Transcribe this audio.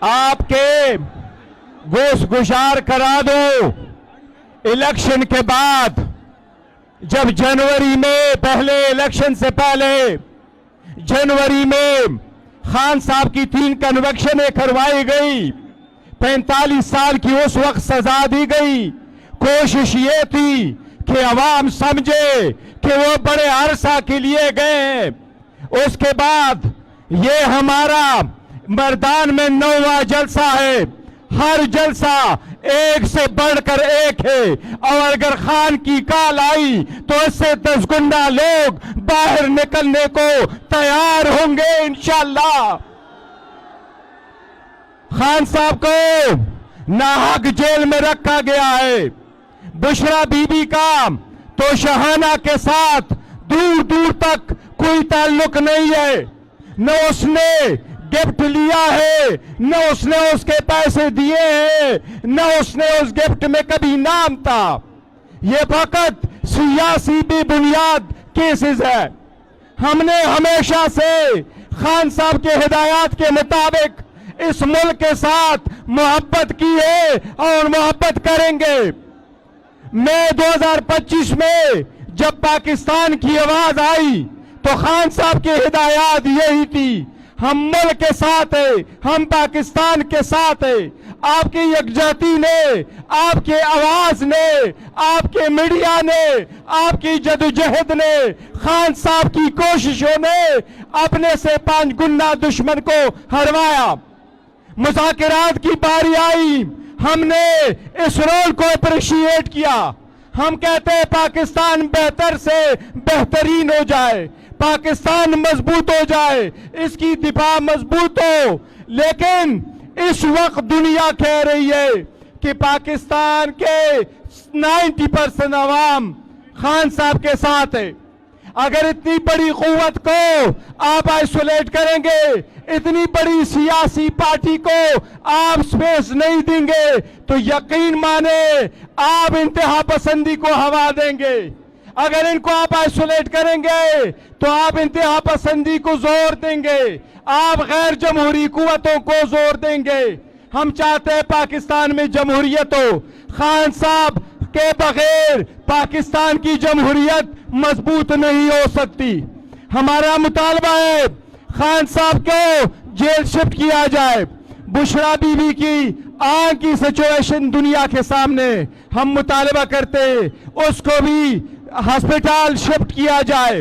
आपके गोश गुजार करा दो। इलेक्शन के बाद जब जनवरी में, पहले इलेक्शन से पहले जनवरी में खान साहब की 3 कन्वेक्शनें करवाई गई, 45 साल की उस वक्त सजा दी गई। कोशिश ये थी कि अवाम समझे कि वो बड़े अरसा के लिए गए हैं। उसके बाद ये हमारा मर्दान में 9वां जलसा है। हर जलसा एक से बढ़कर एक है, और अगर खान की काल आई तो इससे 10 गुना लोग बाहर निकलने को तैयार होंगे इंशाअल्लाह। खान साहब को नाहक जेल में रखा गया है। बुशरा बीबी का तो शहाना के साथ दूर दूर तक कोई ताल्लुक नहीं है। न उसने गिफ्ट लिया है, न उसने उसके पैसे दिए हैं, न उसने उस गिफ्ट में कभी नाम था। ये फकत सियासी बेबुनियाद केसेस है। हमने हमेशा से खान साहब के हिदायत के मुताबिक इस मुल्क के साथ मोहब्बत की है और मोहब्बत करेंगे। मई 2025 में जब पाकिस्तान की आवाज आई तो खान साहब की हिदायत यही थी, हम मुल्क के साथ है, हम पाकिस्तान के साथ है। आपकी यकजहती ने, आपके आवाज ने, आपके मीडिया ने, आपकी जदोजहद ने, खान साहब की कोशिशों ने अपने से 5 गुना दुश्मन को हरवाया। मुज़ाकरात की बारी आई, हमने इस रोल को अप्रिशिएट किया। हम कहते हैं पाकिस्तान बेहतर से बेहतरीन हो जाए, पाकिस्तान मजबूत हो जाए, इसकी दिफा मजबूत हो। लेकिन इस वक्त दुनिया कह रही है कि पाकिस्तान के 90% अवाम खान साहब के साथ है। अगर इतनी बड़ी कुव्वत को आप आइसोलेट करेंगे, इतनी बड़ी सियासी पार्टी को आप स्पेस नहीं देंगे, तो यकीन माने आप इंतहा पसंदी को हवा देंगे। अगर इनको आप आइसोलेट करेंगे तो आप इंतहा पसंदी को जोर देंगे, आप गैर जमहूरी कुव्वतों को जोर देंगे। हम चाहते हैं पाकिस्तान में जमहूरियत हो। खान साहब के बगैर पाकिस्तान की जमहूरियत मजबूत नहीं हो सकती। हमारा मुतालबा है खान साहब को जेल शिफ्ट किया जाए। बुशरा बीवी की आग की सिचुएशन दुनिया के सामने हम मुतालबा करते हैं, उसको भी हॉस्पिटल शिफ्ट किया जाए।